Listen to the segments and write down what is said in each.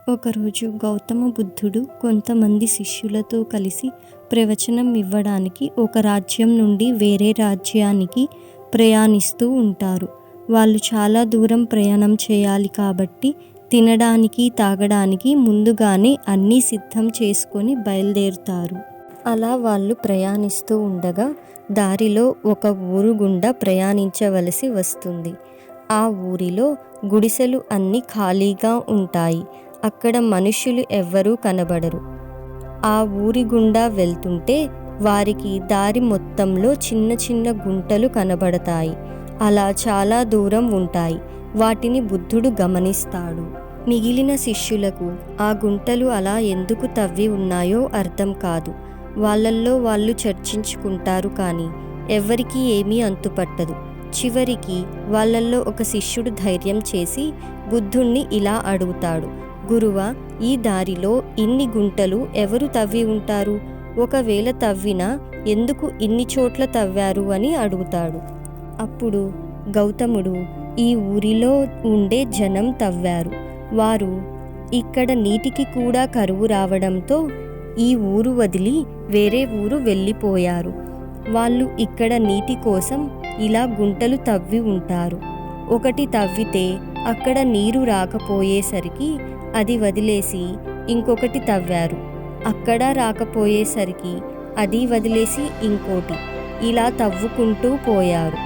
ఒకరోజు గౌతమ బుద్ధుడు కొంతమంది శిష్యులతో కలిసి ప్రవచనం ఇవ్వడానికి ఒక రాజ్యం నుండి వేరే రాజ్యానికి ప్రయాణిస్తూ ఉంటారు. వాళ్ళు చాలా దూరం ప్రయాణం చేయాలి కాబట్టి తినడానికి తాగడానికి ముందుగానే అన్నీ సిద్ధం చేసుకొని బయలుదేరుతారు. అలా వాళ్ళు ప్రయాణిస్తూ ఉండగా దారిలో ఒక ఊరు గుండా ప్రయాణించవలసి వస్తుంది. ఆ ఊరిలో గుడిసెలు అన్నీ ఖాళీగా ఉంటాయి. అక్కడ మనుషులు ఎవ్వరూ కనబడరు. ఆ ఊరి గుండా వెళ్తుంటే వారికి దారి మొత్తంలో చిన్న చిన్న గుంటలు కనబడతాయి. అలా చాలా దూరం ఉంటాయి. వాటిని బుద్ధుడు గమనిస్తాడు. మిగిలిన శిష్యులకు ఆ గుంటలు అలా ఎందుకు తవ్వి ఉన్నాయో అర్థం కాదు. వాళ్ళల్లో వాళ్ళు చర్చించుకుంటారు కానీ ఎవ్వరికీ ఏమీ అంతుపట్టదు. చివరికి వాళ్ళల్లో ఒక శిష్యుడు ధైర్యం చేసి బుద్ధుణ్ణి ఇలా అడుగుతాడు, గురువా, ఈ దారిలో ఇన్ని గుంటలు ఎవరు తవ్వి ఉంటారు? ఒకవేళ తవ్వినా ఎందుకు ఇన్ని చోట్ల తవ్వారు అని అడుగుతాడు. అప్పుడు గౌతముడు, ఈ ఊరిలో ఉండే జనం తవ్వారు. వారు ఇక్కడ నీటికి కూడా కరువు రావడంతో ఈ ఊరు వదిలి వేరే ఊరు వెళ్ళిపోయారు. వాళ్ళు ఇక్కడ నీటి కోసం ఇలా గుంటలు తవ్వి ఉంటారు. ఒకటి తవ్వితే అక్కడ నీరు రాకపోయేసరికి అది వదిలేసి ఇంకొకటి తవ్వారు. అక్కడ రాకపోయేసరికి అది వదిలేసి ఇంకోటి, ఇలా తవ్వుకుంటూ పోయారు.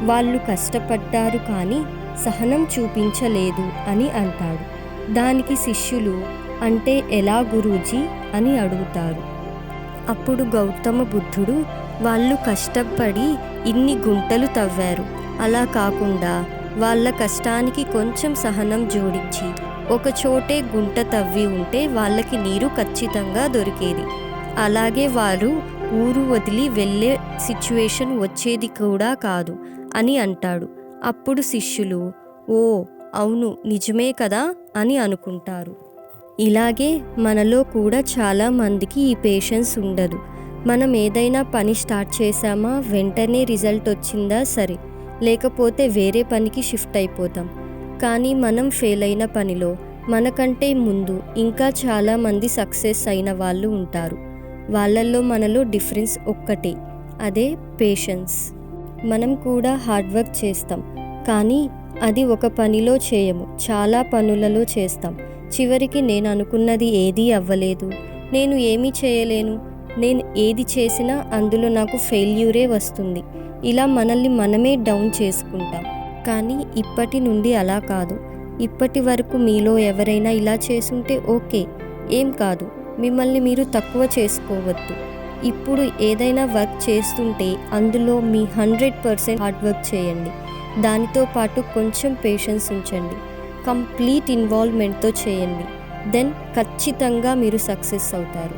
వాళ్ళు కష్టపడ్డారు కానీ సహనం చూపించలేదు అని అంటాడు. దానికి శిష్యులు, అంటే ఎలా గురూజీ అని అడుగుతారు. అప్పుడు గౌతమ బుద్ధుడు, వాళ్ళు కష్టపడి ఇన్ని గుంటలు తవ్వారు. అలా కాకుండా వాళ్ళ కష్టానికి కొంచెం సహనం జోడించి ఒక చోటే గుంట తవ్వి ఉంటే వాళ్ళకి నీరు ఖచ్చితంగా దొరికేది. అలాగే వారు ఊరు వదిలి వెళ్ళే సిచ్యువేషన్ వచ్చేది కూడా కాదు అని అంటాడు. అప్పుడు శిష్యులు, ఓ అవును, నిజమే కదా అని అనుకుంటారు. ఇలాగే మనలో కూడా చాలా మందికి ఈ పేషెన్స్ ఉండదు. మనం ఏదైనా పని స్టార్ట్ చేసామా, వెంటనే రిజల్ట్ వచ్చిందా సరే, లేకపోతే వేరే పనికి షిఫ్ట్ అయిపోతాం. కానీ మనం ఫెయిల్ అయిన పనిలో మనకంటే ముందు ఇంకా చాలామంది సక్సెస్ అయిన వాళ్ళు ఉంటారు. వాళ్ళల్లో మనలో డిఫరెన్స్ ఒక్కటే, అదే పేషెన్స్. మనం కూడా హార్డ్ వర్క్ చేస్తాం కానీ అది ఒక పనిలో చేయము, చాలా పనులలో చేస్తాం. చివరికి నేను అనుకున్నది ఏదీ అవ్వలేదు, నేను ఏమీ చేయలేను, నేను ఏది చేసినా అందులో నాకు ఫెయిల్యూరే వస్తుంది. ఇలా మనల్ని మనమే డౌన్ చేసుకుంటాం. కానీ ఇప్పటి నుండి అలా కాదు. ఇప్పటి వరకు మీలో ఎవరైనా ఇలా చేసుంటే ఓకే, ఏం కాదు, మిమ్మల్ని మీరు తక్కువ చేసుకోవద్దు. ఇప్పుడు ఏదైనా వర్క్ చేస్తుంటే అందులో మీ 100% హార్డ్ వర్క్ చేయండి. దానితో పాటు కొంచెం పేషెన్స్ ఉంచండి. కంప్లీట్ ఇన్వాల్వ్మెంట్తో చేయండి. దెన్ ఖచ్చితంగా మీరు సక్సెస్ అవుతారు.